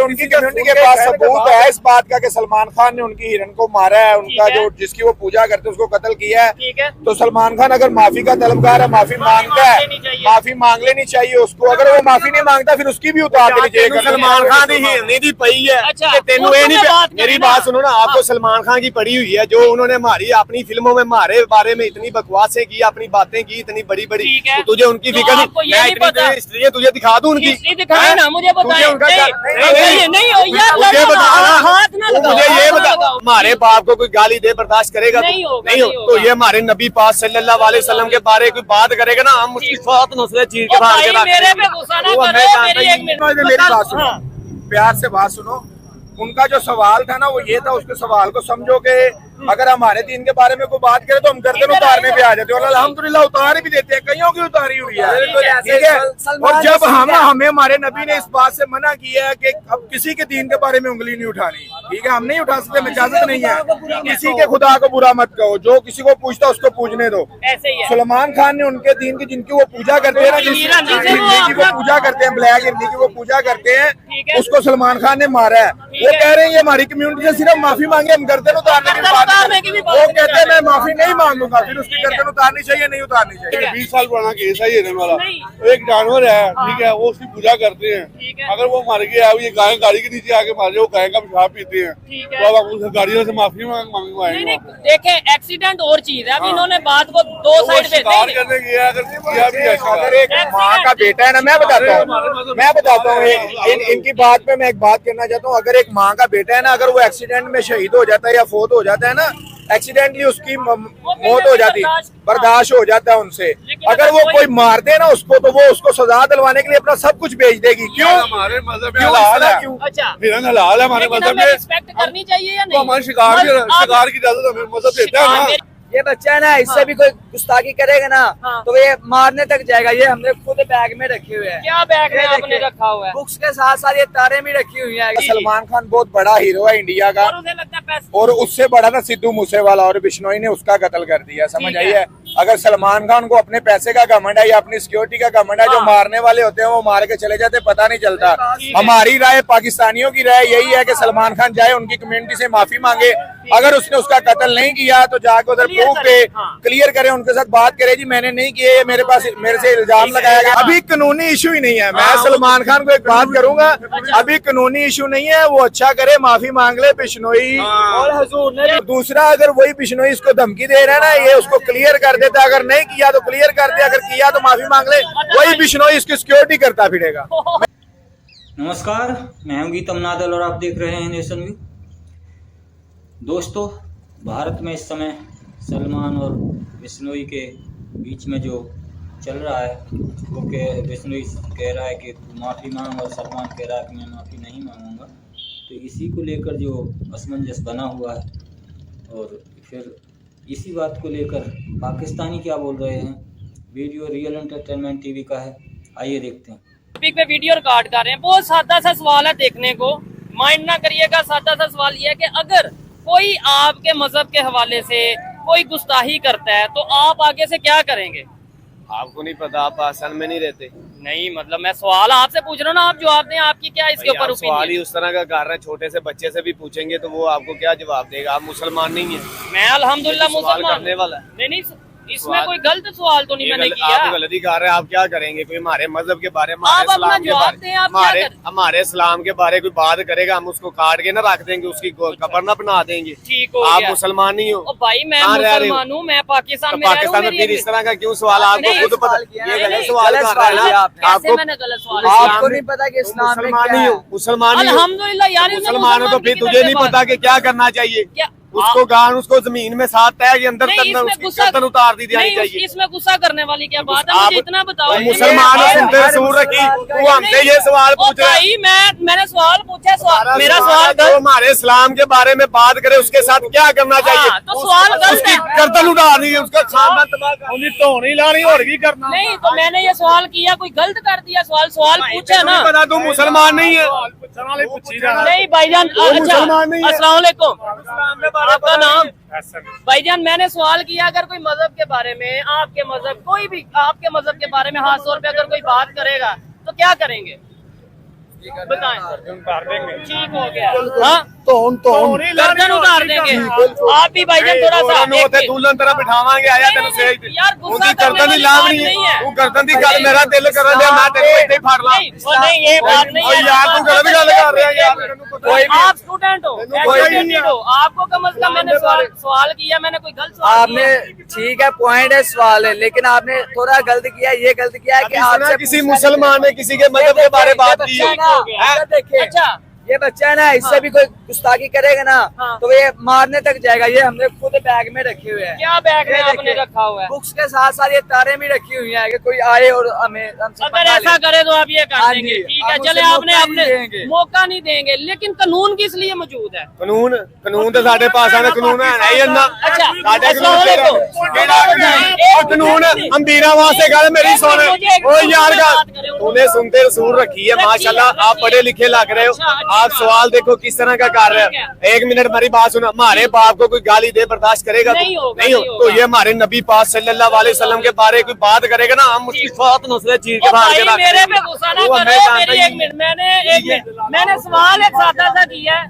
उनकी कम्युनिटी के पास सबूत है इस बात का कि सलमान खान ने उनकी हिरन को मारा है, उनका जो जिसकी वो पूजा करते उसको कत्ल किया है, तो सलमान खान अगर माफी का तलबगार है, माफी मांगता है, माफी मांग लेनी चाहिए उसको। अगर वो माफी नहीं मांगता फिर उसकी भी उतार देनी चाहिए। सलमान खान की हिरनी दी पई है, तेनू ये नहीं, मेरी बात सुनो ना, आपको सलमान खान की पड़ी हुई है जो उन्होंने हमारी अपनी फिल्मों में हमारे बारे में इतनी बकवासें की, अपनी बातें की इतनी बड़ी बड़ी, तुझे उनकी फिक्र नहीं, इसलिए तुझे दिखा दूं उनकी, मुझे मुझे ये बता, हमारे बाप को कोई गाली दे बर्दाश्त करेगा? नहीं हो। तो ये हमारे नबी पाक सल्लल्लाहु अलैहि वसल्लम के बारे कोई बात करेगा ना, हम उसकी साथ नस्लें चीर के मार के मेरी बात सुनो, प्यार से बात सुनो। उनका जो सवाल था ना वो ये था, उसके सवाल को समझो कि अगर हमारे दीन के बारे में कोई बात करे तो हम गर्दन उतारने पे आ जाते हैं, और अल्हम्दुलिल्लाह उतार भी देते हैं, कईयों की उतारी हुई है, ठीक है। और जब हमें हमारे नबी ने इस बात से मना किया है कि अब किसी के दीन के बारे में उंगली नहीं उठानी, ठीक है, हम नहीं उठा सकते, इजाजत नहीं है। किसी के खुदा को बुरा मत कहो, जो किसी को पूछता उसको पूछने दो। सलमान खान ने उनके दीन की जिनकी वो पूजा करते हैं ना, जिस हिरनी की वो पूजा करते हैं, ब्लैक हिरनी की वो पूजा करते हैं, उसको सलमान खान ने मारा है। वो कह रहे हैं ये हमारी कम्युनिटी से सिर्फ माफी मांगे, हम गर्दन उतारने की बात, वो कहते हैं मैं माफी नहीं मांगूंगा, फिर उसकी गर्दन उतारनी चाहिए नहीं उतारनी चाहिए। 20 साल पुराना केस है ये वाला, एक जानवर है, ठीक है, वो उसकी पूजा करते हैं, अगर वो मर गया, ये गाय गाड़ी के नीचे आके मारे, वो गाय का पेशाब पीते हैं, तो अब उस गाड़ियों से माफी मांगवाएंगे। देखे एक्सीडेंट और चीज है, अब इन्होंने बात को दो साइड पे करने किया, अगर एक माँ का बेटा है ना, मैं बताता हूँ इनकी बात पे मैं एक बात कहना चाहता हूँ। अगर एक माँ का बेटा है ना, अगर वो एक्सीडेंट में शहीद हो जाता है या फोत हो जाता है ना, एक्सीडेंटली उसकी मौत हो जाती, बर्दाश्त हो जाता है उनसे। अगर वो कोई मार दे ना उसको, तो वो उसको सजा दिलवाने के लिए अपना सब कुछ बेच देगी। क्यों? हमारे मजहब में हलाल है, हिरन हलाल है हमारे मजहब में, रिस्पेक्ट करनी चाहिए या नहीं? हमारे शिकार की इजाजत हमें मजहब देता है ना। ये बच्चा है ना, इससे भी कोई गुस्ताखी करेगा ना तो ये मारने तक जाएगा। ये हमने खुद बैग में रखे हुए हैं। क्या बैग में आपने रखा हुआ है? बुक्स के साथ साथ ये तारे भी रखी हुई हैं। सलमान खान बहुत बड़ा हीरो है इंडिया का, और उसे लगता है पैसे, और उससे बड़ा ना सिद्धू मूसेवाला और बिश्नोई ने उसका कत्ल कर दिया, समझ आई है। अगर सलमान खान को अपने पैसे का घमंड है या अपनी सिक्योरिटी का घमंड है, जो मारने वाले होते हैं वो मार के चले जाते, पता नहीं चलता। हमारी राय, पाकिस्तानियों की राय यही है कि सलमान खान जाए, उनकी कम्युनिटी से माफी मांगे, अगर उसने उसका कत्ल नहीं किया तो जाकर उधर प्रूफ दे, क्लियर करे, उनके साथ बात करे, जी मैंने नहीं किए, मेरे से इल्जाम लगाया गया। अभी कानूनी इशू ही नहीं है। मैं सलमान खान को एक बात करूंगा, अभी कानूनी इशू नहीं है, वो अच्छा करे, माफी मांग ले बिश्नोई और हुजूर ने। दूसरा, अगर वही बिश्नोई इसको धमकी दे रहा है ना, ये उसको क्लियर कर देता, अगर नहीं किया तो क्लियर कर दे, अगर किया तो माफी मांग ले, वही बिश्नोई इसकी सिक्योरिटी करता फिरेगा। नमस्कार, मैं हूं गीतम नादल और आप देख रहे हैं नेशन व्यू। दोस्तों, भारत में इस समय सलमान और बिश्नोई के बीच में जो चल रहा है वो बिश्नोई कह रहा है कि तू माफ़ी मांग, और सलमान कह रहा है कि मैं माफ़ी नहीं मांगूंगा। तो इसी को लेकर जो असमंजस बना हुआ है, और फिर इसी बात को लेकर पाकिस्तानी क्या बोल रहे हैं। वीडियो रियल एंटरटेनमेंट टीवी का है, आइए देखते हैं। टॉपिक पे वीडियो रिकॉर्ड कर रहे हैं। बहुत सादा सा सवाल है, देखने को माइंड ना करिएगा। सादा सा सवाल ये है कि अगर कोई आपके मजहब के हवाले से कोई गुस्ताही करता है तो आप आगे से क्या करेंगे? आपको नहीं पता, आप आसान में नहीं रहते। नहीं, मतलब मैं सवाल आपसे पूछ रहा हूँ ना, आप जवाब दें। आपकी क्या इसके ऊपर सवाल ही उस तरह का कर रहे हैं, छोटे से बच्चे से भी पूछेंगे तो वो आपको क्या जवाब देगा? आप मुसलमान नहीं है। मैं अल्हम्दुलिल्लाह मुसलमान करने वाला है। नहीं, इसमें कोई गलत सवाल तो नहीं मैंने किया। आप गलती कर रहे हैं, आप क्या करेंगे? कोई हमारे मजहब के बारे में, हमारे इस्लाम के बारे कोई बात करेगा, हम उसको काट के ना रख देंगे, उसकी कब्र ना बना देंगे। ठीक हो, आप मुसलमान नहीं हो। भाई मैं मुसलमान हूँ, मैं पाकिस्तान में पाकिस्तान में फिर इस तरह का क्यों सवाल? आपको खुद पता, ये गलत सवाल कर रहा है ना आपको। आपको नहीं पता कि इस्लाम में मुसलमान नहीं हो, मुसलमान अल्हम्दुलिल्लाह यार, मुसलमान हो तो फिर तुझे नहीं पता कि क्या करना चाहिए? उसको गान, उसको जमीन में साथ तय के अंदर गर्दन उतार दी जानी चाहिए। इसमें गुस्सा करने वाली क्या बात है? मुझे इतना बताओ। मुसलमान सूर रखी, तू हमसे ये सवाल पूछ रहा है। मैंने सवाल पूछा, मेरा सवाल तो हमारे इस्लाम के बारे में बात करे, उसके साथ क्या करना चाहिए? तो सवाल उसकी गर्दन उतारनी है, उसका खानदान तबाह नहीं लानी और भी करना। नहीं, तो मैंने ये सवाल किया, कोई गलत कर दिया? सवाल पूछा ना। बता, तू मुसलमान नहीं है। नहीं भाईजान, अस्सलाम वालेकुम, आपका नाम? भाईजान, मैंने सवाल किया, अगर कोई मजहब के बारे में, आपके मजहब, कोई भी आपके मजहब के बारे में हाथ तौर पे अगर कोई बात करेगा तो क्या करेंगे? बताएं। ठीक हो गया। हाँ गर्दन उतार देंगे आप भी भाईजान थोड़ा सा दुल्हन तरह बिठावांगे आया तेन सही यार गुस्सा गर्दन की लाभ नहीं है तू गर्दन की गल मेरा दिल करन दे मैं तेन इत्थे फड़ ला नहीं ये बात नहीं है यार तू गलत गल कर रहा है यार कोई आप स्टूडेंट हो एजुकेटेड हो आपको कम से कम मैंने सवाल किया मैंने कोई गलत सवाल आपने ठीक है पॉइंट है सवाल है लेकिन आपने थोड़ा गलत किया ये गलत किया है कि आपसे किसी मुसलमान ने किसी के मजहब के बारे बात की देखिए अच्छा ये बच्चा है ना इससे भी कोई गुस्ताखी करेगा ना तो ये मारने तक जाएगा। ये हमने खुद बैग में रखे हुए हैं। क्या बैग में आपने रखा हुआ है? बुक्स के साथ साथ ये तारे भी रखी हुई हैं कि कोई आए और हमें अगर ऐसा करे तो आप ये कर देंगे ठीक है चले आपने अपने मौका नहीं देंगे लेकिन कानून किस लिए मौजूद है? कानून तो साढ़े पास है कानून है नहीं अन्ना अच्छा कानून अमीरा वास्ते गल मेरी सुन ओ यार तूने सुनते रसूल रखी है माशाल्लाह आप पढ़े लिखे लग रहे हो आप सवाल देखो किस तरह का कर रहे हो। एक मिनट हमारी बात सुनो हमारे बाप को कोई गाली दे बर्दाश्त करेगा नहीं हो तो ये हमारे नबी पाक सल्लल्लाहु अलैहि वसल्लम के बारे कोई बात करेगा ना हम उसकी बात नस्ल चीर के बाहर के मेरे पे गुस्सा ना करो मेरी एक मिनट मैंने सवाल एक सादा सा किया है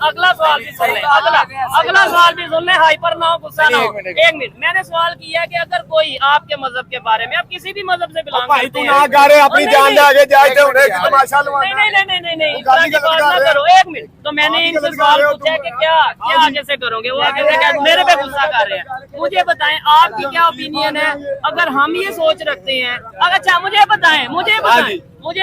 अगला सवाल भी सुन ले अगला सवाल भी सुन ले हाइपर ना हो गुस्सा ना हो एक मिनट मैंने सवाल किया कि अगर कोई आपके मजहब के बारे में आप किसी भी मजहब से बिलोंग करते हैं ना गा रहे अपनी जान ले आगे जाए तमाशा नहीं करो एक मिनट तो मैंने इनसे सवाल पूछा कि क्या आगे से करोगे वो आगे से मेरे पे गुस्सा कर रहे हैं। मुझे बताएं आपकी क्या ओपिनियन है अगर हम ये सोच रखते हैं अच्छा मुझे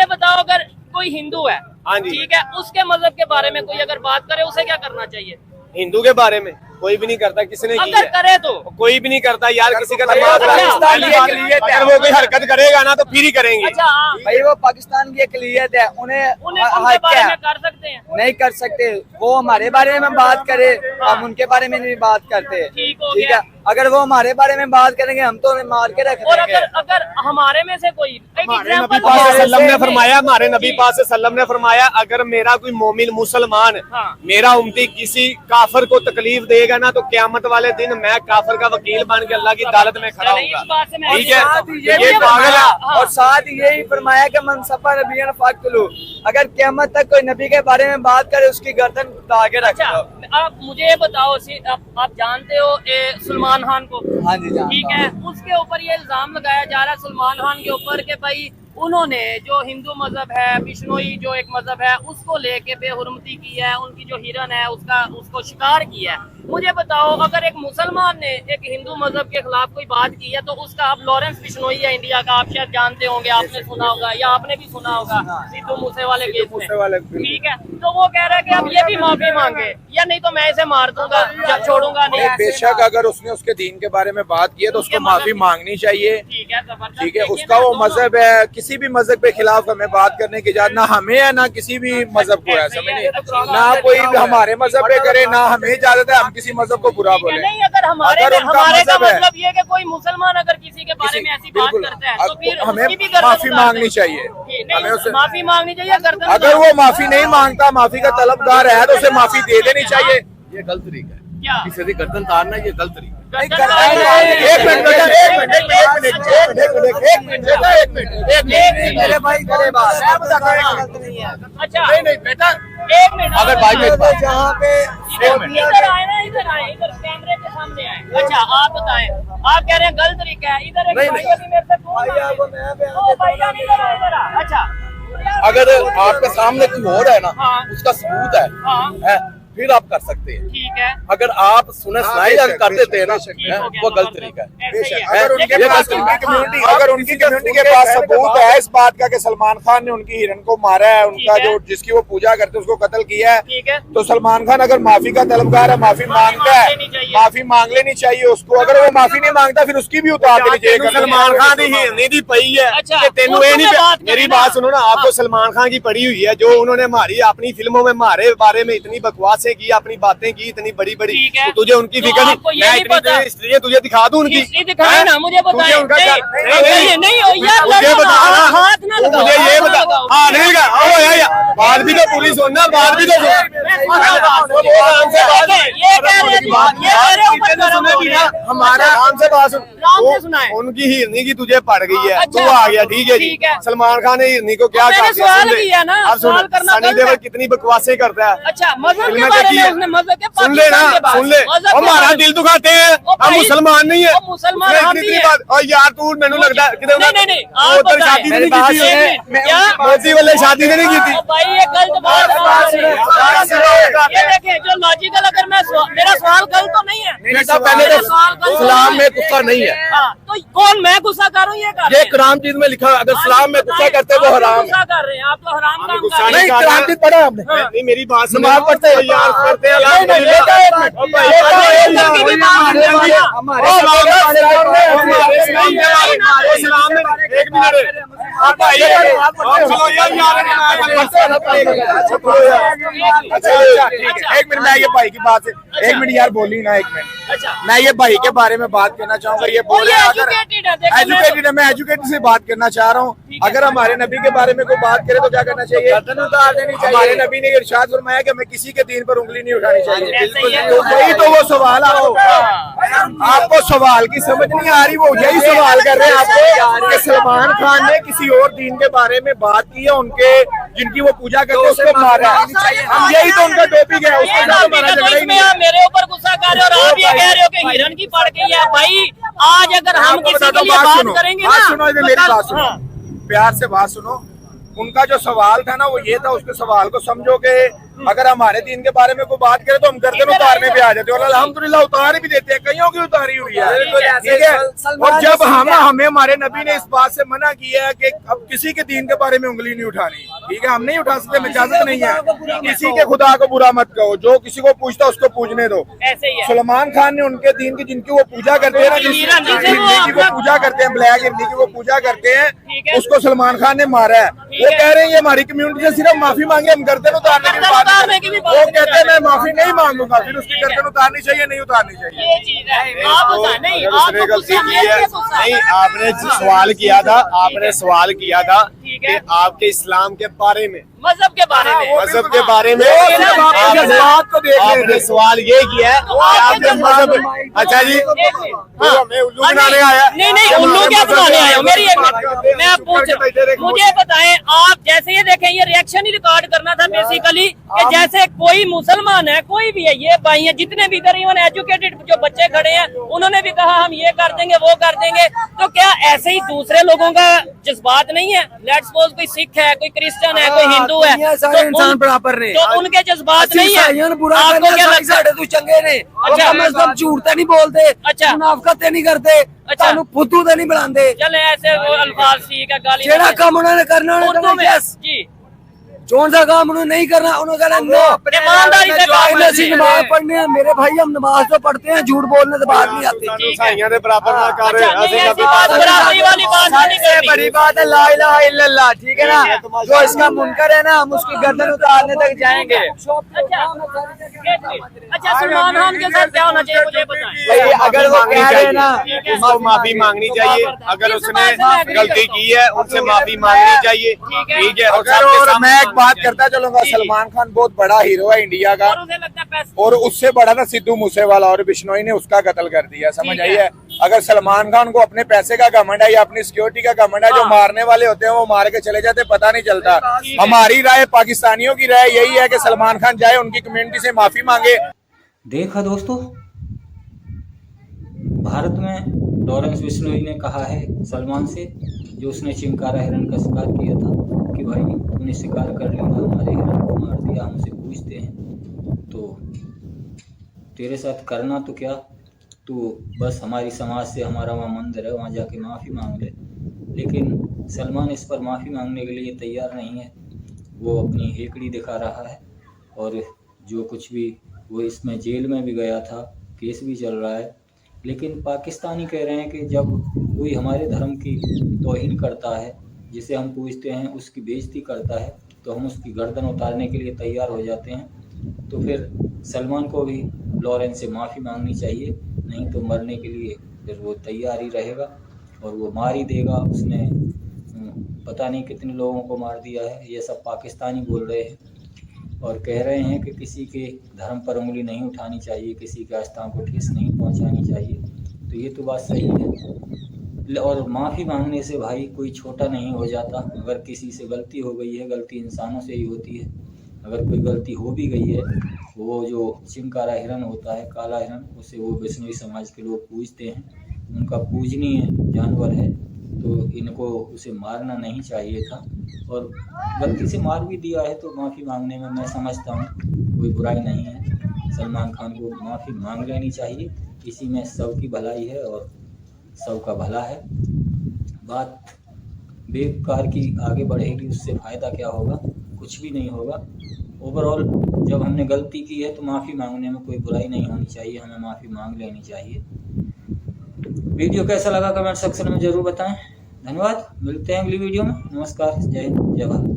बताओ अगर कोई हिंदू है ठीक है उसके मजहब के बारे में कोई अगर बात करे उसे क्या करना चाहिए? हिंदू के बारे में कोई भी नहीं करता किसने की अगर करे तो कोई भी नहीं करता यार किसी का अगर वो कोई हरकत करेगा ना तो फिर ही करेंगे। अच्छा भाई वो पाकिस्तान की अकलियत है उन्हें उनके बारे में कर सकते हैं नहीं कर सकते वो हमारे बारे में बात करे हम उनके बारे में नहीं बात करते ठीक है अगर वो हमारे बारे में बात करेंगे हम तो उन्हें मार के रख देंगे। और अगर हमारे में से कोई हमारे नबी पाक सल्लम ने फरमाया अगर मेरा कोई मोमिन मुसलमान मेरा उम्मती किसी काफिर को तकलीफ देगा ना तो क़यामत वाले दिन मैं काफिर का वकील बन के अल्लाह की अदालत में खड़ा होऊंगा। ठीक है ये पागल है और साथ यही फरमाया कि मनसफा नबियन फक्तलू अगर क़यामत तक कोई नबी के बारे में बात करे उसकी गर्दन उड़ा के रख दो। आप मुझे बताओ आप जानते हो सलमान खान को? हाँ जी ठीक है उसके ऊपर ये इल्जाम लगाया जा रहा है सलमान खान के ऊपर कि भाई उन्होंने जो हिंदू मजहब है बिश्नोई जो एक मजहब है उसको लेके बेहुरमती की है उनकी जो हिरन है उसको शिकार किया है। मुझे बताओ अगर एक मुसलमान ने एक हिंदू मजहब के खिलाफ कोई बात की है तो उसका आप लॉरेंस बिश्नोई है इंडिया का आप शायद जानते होंगे आपने सुना होगा या आपने भी सुना होगा सिद्धू मूसे वाले केस में ठीक है तो वो कह रहा है कि अब ये भी माफी मांगे या नहीं तो मैं इसे मार दूंगा जब छोड़ूंगा नहीं। बेशक अगर उसने उसके दीन के बारे में बात की है तो उसको माफी मांगनी चाहिए ठीक है उसका वो मजहब है किसी भी मजहब के खिलाफ हमें बात करने की इजाजत ना हमें है ना किसी भी मजहब को है समझे ना कोई हमारे मजहब पे करे ना हमें इजाजत है हम किसी मजहब को बुरा बोले। नहीं अगर हमारे का मतलब ये कि कोई मुसलमान अगर किसी के बारे में ऐसी बात करता है तो फिर हमें माफी मांगनी चाहिए हमें उसे माफी मांगनी चाहिए। अगर वो माफी नहीं मांगता माफी का तलबगार है तो उसे माफी दे देनी चाहिए। ये गलत तरीका है क्या किसी की गर्दन तारना ये गलत तरीका मेरे भाई करे बात अच्छा नहीं बेटा एक मिनट अगर भाई जहाँ पे इधर आए ना इधर कैमरे के सामने आए। अच्छा आप बताएं आप कह रहे हैं गलत तरीका है इधर एक भाई अभी मेरे से भाईजान इधर अच्छा अगर आपके सामने कोई और है ना उसका सबूत है फिर आप कर सकते हैं ठीक है अगर आप सुने सुनाई कर देते हैं ना वो गलत तरीका है। अगर उनकी कम्युनिटी के पास सबूत है इस बात का कि सलमान खान ने उनकी हिरन को मारा है उनका जो जिसकी वो पूजा करते उसको कत्ल किया है तो सलमान खान अगर माफी का तलबगार है माफी मांगता है माफी मांग लेनी चाहिए उसको। अगर वो माफी नहीं मांगता फिर उसकी भी उतार देनी चाहिए। सलमान खान की हिरनी दी पई है तेनू ये नहीं मेरी बात सुनो ना आपको सलमान खान की पड़ी हुई है जो उन्होंने हमारी अपनी फिल्मों में हमारे बारे में इतनी बकवास बकवासें की, अपनी बातें की इतनी बड़ी बड़ी, ठीक है। तो तुझे उनकी तो फिक्र नहीं। आपको ये मैं नहीं इतनी पता। हिस्ट्री तुझे दिखा दूं उनकी, हिस्ट्री दिखाए ना, मुझे बताएं। तुझे उनका नहीं, नहीं हो यार, मुझे लड़ो ना, बता ना, हाथ ना तू लगाओ, मुझे ये हाथ ना बता। लगाओ। हाँ नहीं का, ओ यार बात भी तो पूरी सुनना, बात भी तो सुन। ये कह रहे हैं ऊपर हमारा आराम से बात सुन। आराम से सुनाए। उनकी हिरनी की तुझे पड़ गई है, अच्छा। तू आ गया, ठीक है जी। ठीक है। सलमान खान ने हिरनी को क्या मैंने कहा? सवाल किया ना, सवाल करना सनी गलत देओल है। कितनी बकवासें करता है। अच्छा, मजहब के फिल्में बारे देखी में है। उसने मजहब के सुन ले ना, पाकिस्तान के बाद, सुन ले, मजहब के हमारा बारे में। दिल दुखाते हैं, ओ हम भाई, मुसलमान नहीं है। ओ मुसलमान उसमें हम इतनी भी हैं। बात- और यार तू मैंने लगता है कि नहीं, आप उधर बताएं। शादी मेरी नहीं बात की सुने, थी, मैं क्या? मोदी वाले शादी नहीं की थी। ओ भाई, ये गलत बात ये देखें, जो लॉजिकल, अगर मैं मेरा सवाल गलत तो नहीं है। बेटा पहले मेरा तो सवाल गलत इस्लाम है। में गुस्सा नहीं है, हाँ, तो कौन मैं गुस्सा कर रहा हूँ? ये कर रहे ये हैं। कुरान चीज में लिखा है, अगर इस्लाम में गुस्सा करते हैं वो आप हराम है। गुस्सा कर रहे हैं, आप तो हराम काम गुस्सा कर रहे नहीं, हैं। कुरान चीज पढ़ा आपने? नहीं मेरी बात सुनो। नमाज पढ़ते हैं यार करते हैं, नहीं, नहीं, बेटा, एक मिनट। ओ भाई, बेटा, एक अंदर की भी बात मिनट। सुनो ना। हमारे ओ, हमारे बेटा, हमारे इस्लाम में- हमारे इस्लाम में- इस्लाम में एक मिनट अब भाई, चलो यार अच्छा, ठीक है, एक मिनट, मैं ये भाई की बात से एक मिनट यार बोली ना, एक मिनट। अच्छा, मैं ये भाई के बारे में बात करना चाहूंगा। ये बोल रहे हैं अगर educated है, देखो, एजुकेटेड है, मैं एजुकेटेड से बात करना चाह रहा हूँ। अगर हमारे नबी के बारे में कोई बात करे तो क्या करना चाहिए? गर्दन उतार देनी चाहिए। हमारे नबी ने इरशाद फरमाया कि हमें किसी के दीन पर उंगली नहीं उठानी चाहिए। ऐसे ही है। तो वही तो वो सवाल आपको सवाल की समझ नहीं आ रही, वो यही सवाल कर रहे हैं आपको कि सलमान खान ने किसी और दीन के बारे में बात की है, उनके जिनकी वो पूजा करते हैं उसको मारा है। हम यही तो उनका टॉपिक है, उसके साथ हमारा तो झगड़ा ही इसमें नहीं है। आप मेरे ऊपर गुस्सा कर रहे हो और आप ये कह रहे हो कि हिरन की पड़ गई है। भाई, आज अगर हम आपको किसी बताता के हूँ, लिए बात बात सुनो, करेंगे बात ना, सुनो, इधर तो मेरी कल- बात सुनो, हाँ। प्यार से बात सुनो। उनका जो सवाल था ना वो ये था, उसके सवाल को समझो कि अगर हमारे दीन के बारे में कोई बात करे तो हम गर्दन उतारने पे आ जाते हैं, और अल्हम्दुलिल्लाह उतार भी देते हैं, कईयों की उतारी हुई है, ठीक है। और जब हमें हमारे नबी ने इस बात से मना किया है कि अब किसी के दीन के बारे में उंगली नहीं उठानी, ठीक है, हम नहीं उठा सकते, हमें इजाजत नहीं है। किसी के खुदा को बुरा मत कहो, जो किसी को पूछता उसको पूछने दो। ऐसे ही है। सलमान खान ने उनके दीन की जिनकी वो पूजा करते हैं ना, जिस हिरन जिसे वो हिरनी की वो पूजा करते हैं, ब्लैक हिरनी की वो पूजा करते हैं, ठीक है। उसको सलमान खान ने मारा है। वो है। कह रहे हैं ये हमारी कम्युनिटी से सिर्फ माफी मांगे, हम गर्दन उतारने की बात उतारने की भी बात वो नहीं कहते हैं मैं माफी नहीं मांगूंगा, फिर उसकी गर्दन उतारनी चाहिए नहीं उतारनी चाहिए। ये चीज है। आप बताएं, नहीं, अगर आप उसने तो गलती गुस्सा की मेरे है, पे गुस्सा है। नहीं आपने सवाल किया था, आपने सवाल किया था ठीक कि है। आपके इस्लाम के बारे में, मजहब के बारे में। मजहब के बारे में वो सिर्फ आपके जज्बात को देख रहे आपने थे। सवाल ये किया है तो कि आपके आपके मजहब, अच्छा जी हाँ। तो हमें उल्लू हाँ, बनाने आया? नहीं नहीं, उल्लू क्या बनाने आया? मेरी एक मिनट, मैं आप पूछ रहा हूं, मुझे बताएं, आप जैसे ये देखें, ये रिएक्शन ही रिकॉर्ड करना था बेसिकली, कि जैसे कोई मुसलमान है, कोई भी है, ये भाई है, जितने भी इधर इवन एजुकेटेड जो बच्चे खड़े हैं, उन्होंने भी कहा हम ये कर देंगे, वो कर देंगे। तो क्या ऐसे ही दूसरे लोगों का जज्बात नहीं है? लेट्स सपोज कोई सिख है, कोई क्रिश्चियन है, कोई हिंदू है, सारे इंसान बराबर ने। तो उनके जज्बात नहीं है। बुरा आपको क्या लगता है? साढ़े तू चंगे ने, अच्छा। मतलब झूठ तो नहीं बोलते, अच्छा। मुनाफकत नहीं करते, अच्छा। तानू फुद्दू तो नहीं बनाते। चले ऐसे वो अल्फाज ठीक है, गाली जेड़ा काम उन्होंने करना उर्दू में जी, कौन सा काम उन्होंने नहीं करना, उन्होंने कहना नो। ईमानदारी से काम अगले से नमाज पढ़ने हैं, मेरे भाई हम नमाज तो पढ़ते हैं, झूठ बोलने से बात नहीं आती। सानू साइयां दे बराबर ना कर, अच्छा, नहीं, ऐसे ऐसी कभी बात बात बराबरी वाली बात नहीं सबसे करनी। बड़ी बात है ला इलाहा इल्लल्लाह, ठीक है ना। जो इसका मुनकर है ना, हम उसकी गर्दन उतारने तक जाएंगे। अच्छा, सलमान खान के साथ क्या होना चाहिए मुझे बताएं। भाई अगर वो कह रहे हैं ना, उसको माफी मांगनी चाहिए, अगर इस उसने बात से मैं agree गलती की है उनसे माफी मांगनी चाहिए, ठीक है। और अगर सबके और सामने मैं एक बात करता चलूंगा, सलमान खान बहुत बड़ा हीरो है इंडिया का, और उसे लगता है पैसे और उससे बड़ा ना सिद्धू मूसेवाला और बिश्नोई ने उसका कत्ल कर दिया, समझ ठीक आई है। है। अगर सलमान खान को अपने पैसे का घमंड है या अपनी सिक्योरिटी का घमंड है, जो हाँ। मारने वाले होते हैं वो मार के चले जाते, पता नहीं चलता। ठीक है। हमारी राय, पाकिस्तानियों की राय यही है कि सलमान खान जाए, उनकी कम्युनिटी से माफी मांगे। देखा दोस्तों, भारत में लॉरेंस बिश्नोई ने कहा है सलमान से, जो उसने चिंकारा हिरन का शिकार किया था, कि भाई तूने शिकार कर लिया, हमारे हिरन को मार दिया, हमसे पूछते हैं तो तेरे साथ करना तो क्या, तू बस हमारी समाज से, हमारा वहाँ मंदिर है वहाँ जाके माफ़ी मांग ले। लेकिन सलमान इस पर माफ़ी मांगने के लिए तैयार नहीं है, वो अपनी हेकड़ी दिखा रहा है, और जो कुछ भी वो इसमें जेल में भी गया था, केस भी चल रहा है। लेकिन पाकिस्तानी कह रहे हैं कि जब कोई हमारे धर्म की तौहीन करता है, जिसे हम पूछते हैं, उसकी बेइज्जती करता है, तो हम उसकी गर्दन उतारने के लिए तैयार हो जाते हैं। तो फिर सलमान को भी लॉरेंस से माफ़ी मांगनी चाहिए, नहीं तो मरने के लिए फिर वो तैयार ही रहेगा और वो मार ही देगा। उसने पता नहीं कितने लोगों को मार दिया है। ये सब पाकिस्तानी बोल रहे हैं और कह रहे हैं कि किसी के धर्म पर उंगली नहीं उठानी चाहिए, किसी के आस्थाओं को ठेस नहीं पहुंचानी चाहिए। तो ये तो बात सही है। और माफ़ी मांगने से भाई कोई छोटा नहीं हो जाता। अगर किसी से गलती हो गई है, गलती इंसानों से ही होती है। अगर कोई गलती हो भी गई है, वो जो चिंकारा हिरन होता है, काला हिरन, उसे वो बिश्नोई समाज के लोग पूजते हैं, उनका पूजनीय जानवर है। तो इनको उसे मारना नहीं चाहिए था और गलती से मार भी दिया है तो माफ़ी मांगने में मैं समझता हूँ कोई बुराई नहीं है। सलमान खान को माफ़ी मांग लेनी चाहिए। इसी में सबकी भलाई है और सबका भला है। बात बेकार की आगे बढ़ेगी, उससे फ़ायदा क्या होगा? कुछ भी नहीं होगा। ओवरऑल जब हमने गलती की है तो माफ़ी मांगने में कोई बुराई नहीं होनी चाहिए, हमें माफ़ी मांग लेनी चाहिए। वीडियो कैसा लगा कमेंट सेक्शन में ज़रूर बताएं। धन्यवाद, मिलते हैं अगली वीडियो में। नमस्कार, जय हिंद, जय भारत।